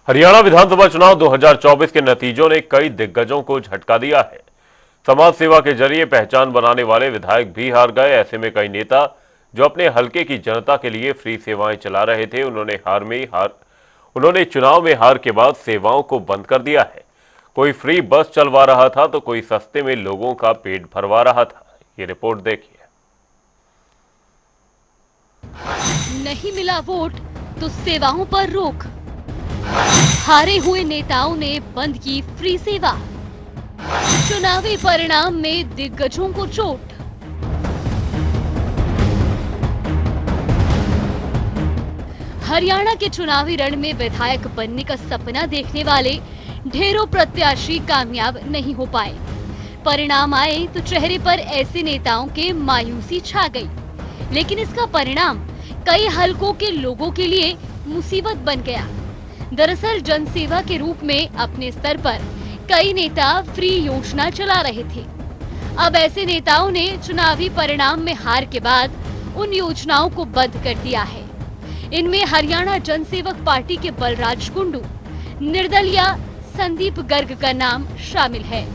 हरियाणा विधानसभा चुनाव 2024 के नतीजों ने कई दिग्गजों को झटका दिया है। समाज सेवा के जरिए पहचान बनाने वाले विधायक भी हार गए। ऐसे में कई नेता जो अपने हलके की जनता के लिए फ्री सेवाएं चला रहे थे, उन्होंने चुनाव में हार के बाद सेवाओं को बंद कर दिया है। कोई फ्री बस चलवा रहा था तो कोई सस्ते में लोगों का पेट भरवा रहा था। ये रिपोर्ट देखिए। नहीं मिला वोट तो सेवाओं पर रोक। हारे हुए नेताओं ने बंद की फ्री सेवा। चुनावी परिणाम में दिग्गजों को चोट। हरियाणा के चुनावी रण में विधायक बनने का सपना देखने वाले ढेरों प्रत्याशी कामयाब नहीं हो पाए। परिणाम आए तो चेहरे पर ऐसे नेताओं के मायूसी छा गई। लेकिन इसका परिणाम कई हलकों के लोगों के लिए मुसीबत बन गया। दरअसल जनसेवा के रूप में अपने स्तर पर कई नेता फ्री योजना चला रहे थे। अब ऐसे नेताओं ने चुनावी परिणाम में हार के बाद उन योजनाओं को बंद कर दिया है। इनमें हरियाणा जनसेवक पार्टी के बलराज कुंडू, निर्दलीय संदीप गर्ग का नाम शामिल है।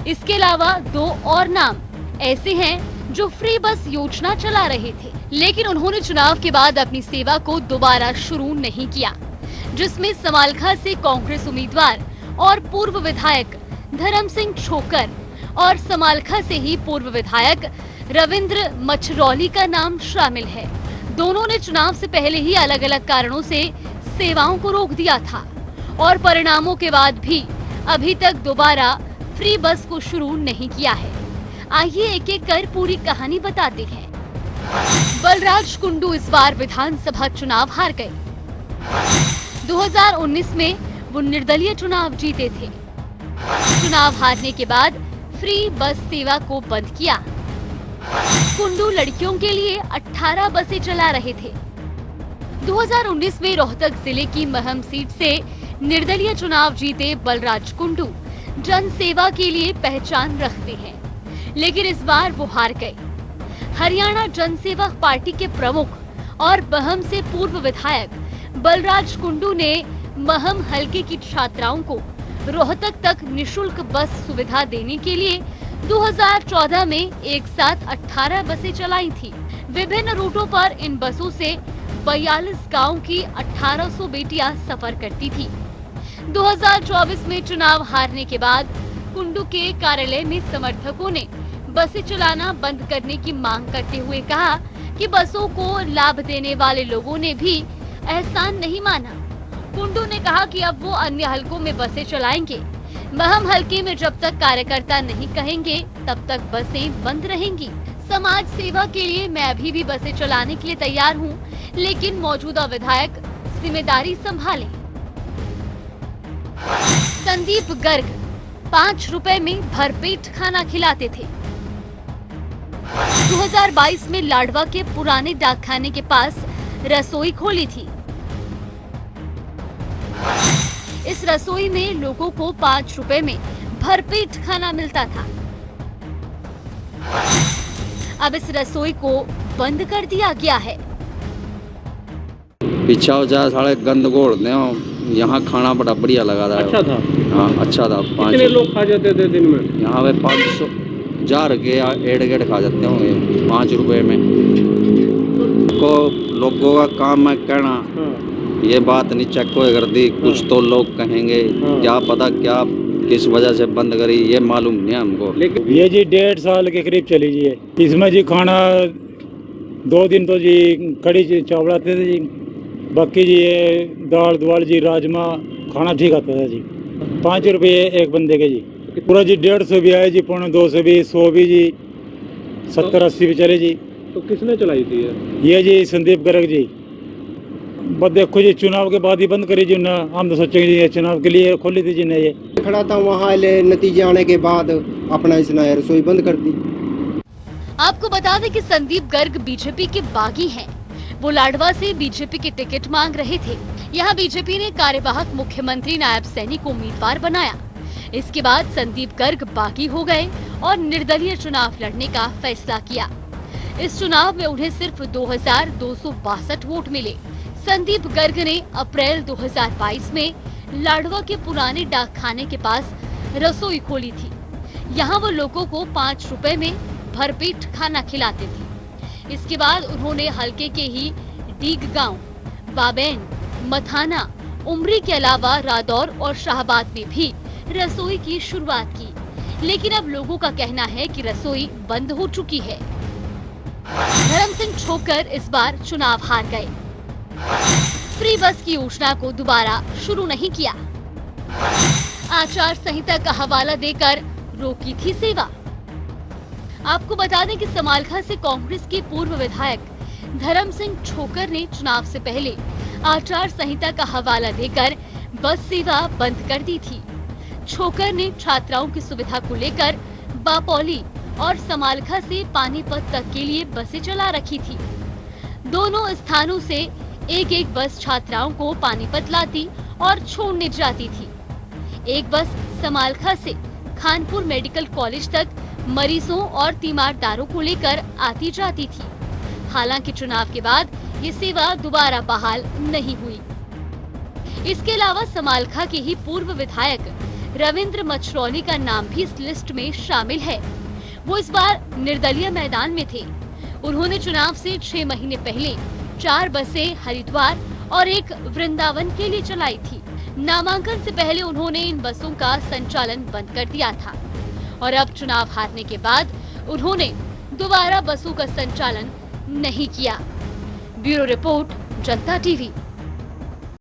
इसके अलावा दो और नाम ऐसे हैं जो फ्री बस योजना चला रहे थे, लेकिन उन्होंने चुनाव के बाद अपनी सेवा को दोबारा शुरू नहीं किया, जिसमें समालखा से कांग्रेस उम्मीदवार और पूर्व विधायक धर्म सिंह छोकर और समालखा से ही पूर्व विधायक रविंद्र मछरौली का नाम शामिल है। दोनों ने चुनाव से पहले ही अलग अलग कारणों से सेवाओं को रोक दिया था और परिणामों के बाद भी अभी तक दोबारा फ्री बस को शुरू नहीं किया है। आइए एक एक कर पूरी कहानी बताते हैं। बलराज कुंडू इस बार विधानसभा चुनाव हार गए। 2019 में वो निर्दलीय चुनाव जीते थे। चुनाव हारने के बाद फ्री बस सेवा को बंद किया। कुंडू लड़कियों के लिए 18 बसें चला रहे थे। 2019 में रोहतक जिले की महम सीट से निर्दलीय चुनाव जीते बलराज कुंडू जन सेवा के लिए पहचान रखते हैं, लेकिन इस बार वो हार गए। हरियाणा जनसेवक पार्टी के प्रमुख और महम से पूर्व विधायक बलराज कुंडू ने महम हलके की छात्राओं को रोहतक तक निशुल्क बस सुविधा देने के लिए 2014 में एक साथ 18 बसें चलाई थी। विभिन्न रूटों पर इन बसों से 42 गांव की 1800 बेटियां सफर करती थी। 2024 में चुनाव हारने के बाद कुंडू के कार्यालय में समर्थकों ने बसें चलाना बंद करने की मांग करते हुए कहा कि बसों को लाभ देने वाले लोगों ने भी एहसान नहीं माना। कुंडू ने कहा कि अब वो अन्य हलकों में बसें चलाएंगे। महम हलके में जब तक कार्यकर्ता नहीं कहेंगे तब तक बसें बंद रहेंगी। समाज सेवा के लिए मैं अभी भी बसें चलाने के लिए तैयार हूं, लेकिन मौजूदा विधायक जिम्मेदारी संभालें। संदीप गर्ग 5 रुपए में भरपेट खाना खिलाते थे। 2022 में लाडवा के पुराने डाकखाने के पास रसोई खोली थी। इस रसोई में लोगों को 5 रुपए में भरपेट खाना मिलता था। अब इस रसोई को बंद कर दिया गया है। पीछा हो जाए साढ़े गंद गोड़ दे, यहाँ खाना बड़ा बढ़िया लगा था। अच्छा था। हाँ अच्छा था। कितने लोग खा जाते थे दिन में? यहाँ पे 500 जार के एड़ गेड़ खा जाते होंगे 5 रुपए में। को लोगों का काम है कहना, ये बात नहीं चेक हो कर दी। कुछ तो लोग कहेंगे, क्या पता क्या किस वजह से बंद करी, ये मालूम नहीं हमको। लेकिन ये जी 1.5 साल के करीब चली जी है। इसमें जी खाना 2 दिन तो जी कड़ी चावल आते थे जी, बाकी जी ये दाल दुआल जी राजमा खाना ठीक आता था जी। 5 रुपये एक बंदे के जी। पूरा जी 150 भी आए जी, 250 भी, 100 भी जी, 70-80 भी चले जी। तो किसने चलाई थी ये जी? संदीप गर्ग जी। बस देखो जी चुनाव के बाद ही बंद करी जी ना, हम तो सोचेंगे जी चुनाव के लिए खोली थी जी ने। ये खड़ा था वहाँ नतीजे आने के बाद अपना इसने रसोई बंद कर दी। आपको बता दें कि संदीप गर्ग बीजेपी के बागी हैं। वो लाडवा से बीजेपी की टिकट मांग रहे थे। यहाँ बीजेपी ने कार्यवाहक मुख्यमंत्री नायब सैनी को उम्मीदवार बनाया। इसके बाद संदीप गर्ग बागी हो गए और निर्दलीय चुनाव लड़ने का फैसला किया। इस चुनाव में उन्हें सिर्फ 2262 वोट मिले। संदीप गर्ग ने अप्रैल 2022 में लाडवा के पुराने डाक खाने के पास रसोई खोली थी। यहाँ वो लोगों को 5 रुपए में भरपेट खाना खिलाते थे। इसके बाद उन्होंने हलके के ही डीग गांव, बाबैन, मथाना, उमरी के अलावा रादौर और शाहबाद में भी रसोई की शुरुआत की। लेकिन अब लोगों का कहना है कि रसोई बंद हो चुकी है। धर्म सिंह छोकर इस बार चुनाव हार गए। फ्री बस की योजना को दोबारा शुरू नहीं किया। आचार संहिता का हवाला देकर रोकी थी सेवा। आपको बता दें कि समालखा से कांग्रेस के पूर्व विधायक धर्म सिंह छोकर ने चुनाव से पहले आचार संहिता का हवाला देकर बस सेवा बंद कर दी थी। छोकर ने छात्राओं की सुविधा को लेकर बापौली और समालखा से पानीपत तक के लिए बसें चला रखी थी। दोनों स्थानों से एक एक बस छात्राओं को पानीपत लाती और छोड़ने जाती थी। एक बस समालखा से खानपुर मेडिकल कॉलेज तक मरीजों और तीमारदारों को लेकर आती जाती थी। हालांकि चुनाव के बाद ये सेवा दोबारा बहाल नहीं हुई। इसके अलावा समालखा के ही पूर्व विधायक रविंद्र मछरौली का नाम भी इस लिस्ट में शामिल है। वो इस बार निर्दलीय मैदान में थे। उन्होंने चुनाव से 6 महीने पहले 4 बसें हरिद्वार और एक वृंदावन के लिए चलाई थी। नामांकन से पहले उन्होंने इन बसों का संचालन बंद कर दिया था और अब चुनाव हारने के बाद उन्होंने दोबारा बसों का संचालन नहीं किया। ब्यूरो रिपोर्ट, जनता टीवी।